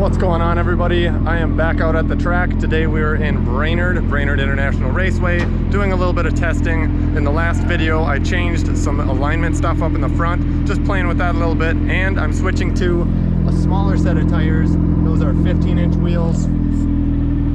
What's going on, everybody? I am back out at the track. Today we are in Brainerd International Raceway, doing a little bit of testing. In the last video I changed some alignment stuff up in the front, just playing with that a little bit, and I'm switching to a smaller set of tires. Those are 15-inch wheels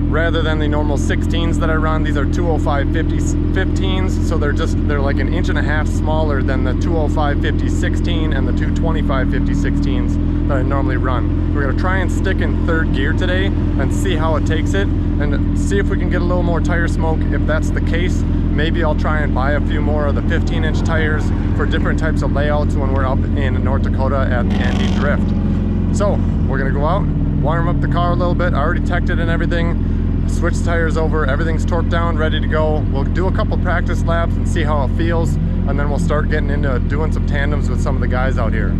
rather than the normal 16s that I run. These are 205/50 15s, so they're like 1.5 inches smaller than the 205/50 and the 225/50 16s that I normally run. We're gonna try and stick in third gear today and see how it takes it, and see if we can get a little more tire smoke. If that's the case, maybe I'll try and buy a few more of the 15-inch tires for different types of layouts when we're up in North Dakota at the Andy Drift. So we're gonna go out, warm up the car a little bit. I already teched it and everything. Switch the tires over, everything's torqued down, ready to go. We'll do a couple practice laps and see how it feels, and then we'll start getting into doing some tandems with some of the guys out here.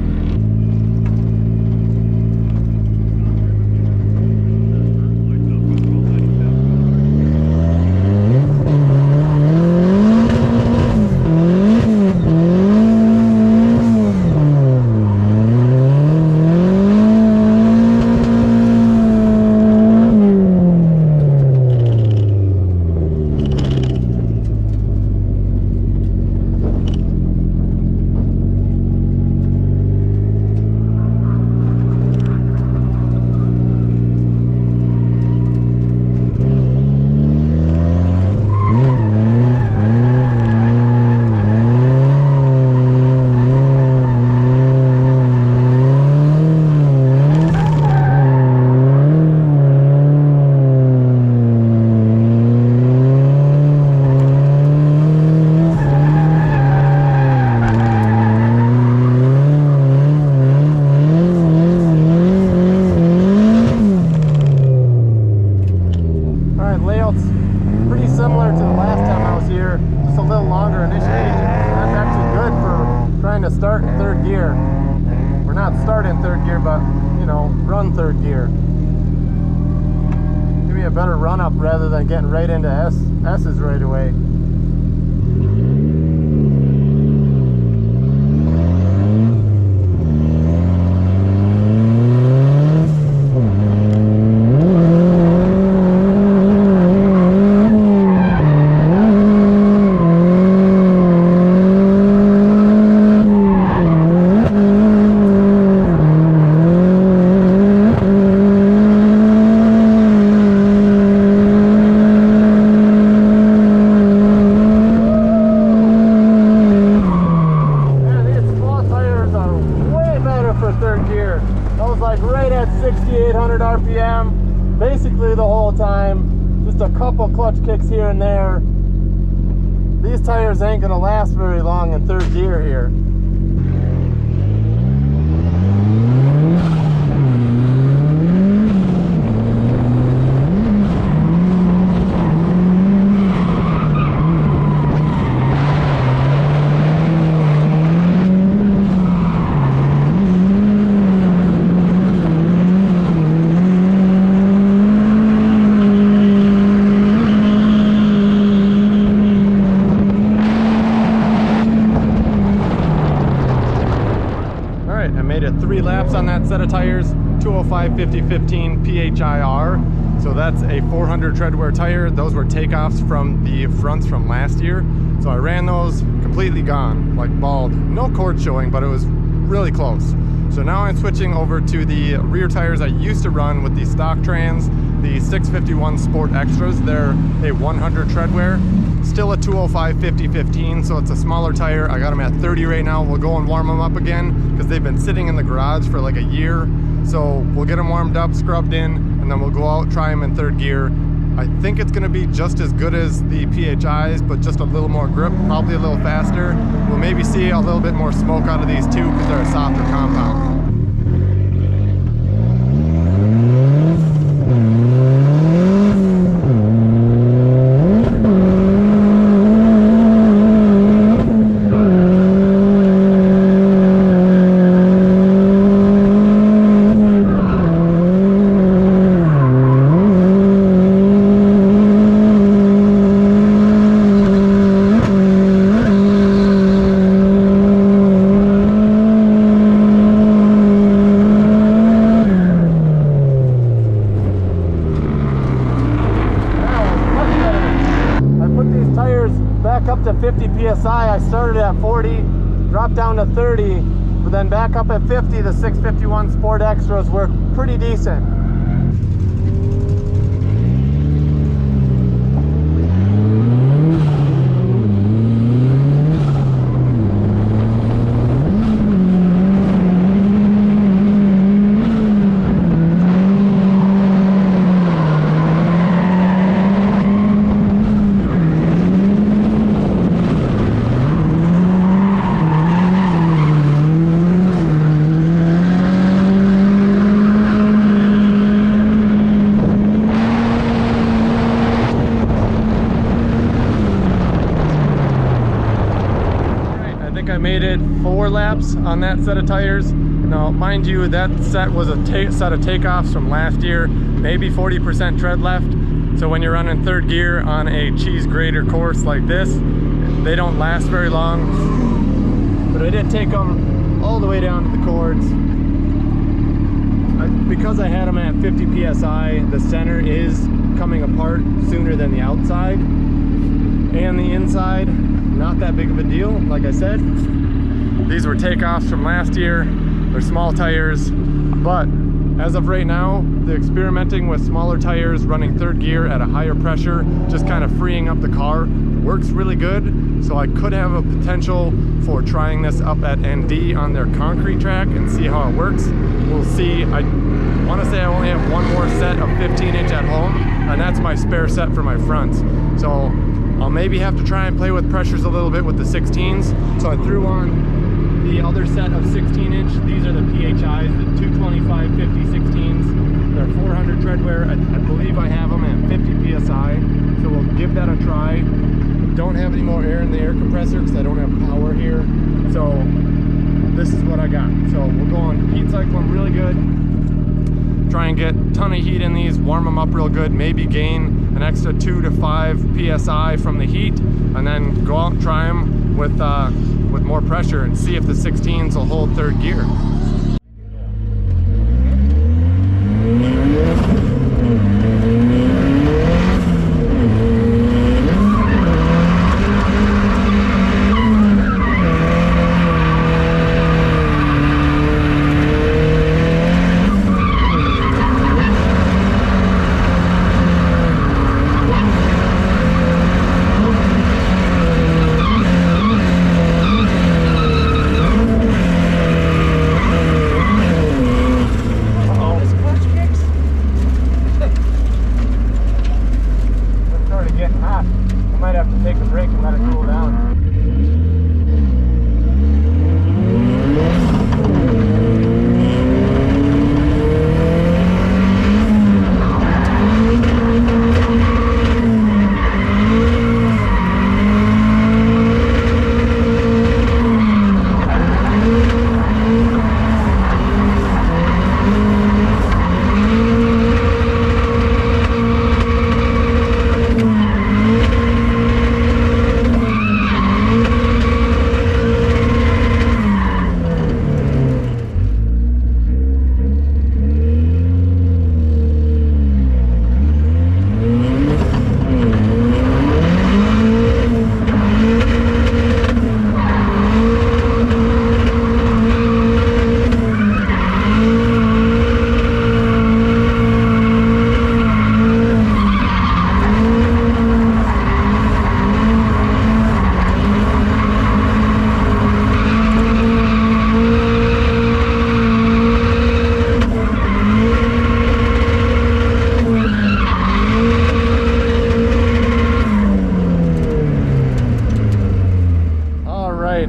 Start in third gear. We're not starting third gear, but you know, run third gear. Give me a better run up rather than getting right into S's right away. RPM basically the whole time, just a couple clutch kicks here and there. These tires ain't gonna last very long in third gear here. On that set of tires, 205/50 PHIR, so that's a 400 tread wear tire. Those were takeoffs from the fronts from last year, so I ran those completely gone, like bald, no cord showing, but it was really close. So now I'm switching over to the rear tires I used to run with the stock trans, the 651 Sport Extras. They're a 100 tread wear, still a 205/50 so it's a smaller tire. I got them at 30 right now. We'll go and warm them up again because they've been sitting in the garage for like a year. So we'll get them warmed up, scrubbed in, and then we'll go out, try them in third gear. I think it's gonna be just as good as the PHIs, but just a little more grip, probably a little faster. We'll maybe see a little bit more smoke out of these too because they're a softer compound. PSI. I started at 40, dropped down to 30, but then back up at 50. The 651 Sport Extras work pretty decent. I made it 4 laps on that set of tires. Now, mind you, that set was a set of takeoffs from last year, maybe 40% tread left. So when you're running 3rd gear on a cheese grater course like this, they don't last very long. But I did take them all the way down to the cords. Because I had them at 50 PSI, the center is coming apart sooner than the outside. And the inside, not that big of a deal, like I said. These were takeoffs from last year. They're small tires, but as of right now, the experimenting with smaller tires, running 3rd gear at a higher pressure, just kind of freeing up the car, works really good. So I could have a potential for trying this up at ND on their concrete track and see how it works. We'll see. I want to say I only have one more set of 15-inch at home, and that's my spare set for my fronts. So I'll maybe have to try and play with pressures a little bit with the 16s. So I threw on the other set of 16-inch. These are the PHIs, the 225 50 16s. They're 400 tread wear. I believe I have them at 50 PSI. So we'll give that a try. Don't have any more air in the air compressor because I don't have power here. So this is what I got. So we'll go on heat cycle them really good. Try and get a ton of heat in these, warm them up real good, maybe gain an extra 2 to 5 PSI from the heat, and then go out and try them with more pressure and see if the 16s will hold 3rd gear.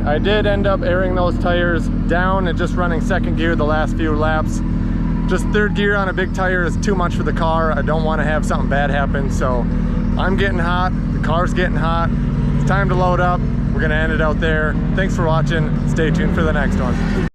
I did end up airing those tires down and just running 2nd gear the last few laps. Just 3rd gear on a big tire is too much for the car. I don't want to have something bad happen, so I'm getting hot, the car's getting hot. It's time to load up. We're gonna end it out there. Thanks for watching. Stay tuned for the next one.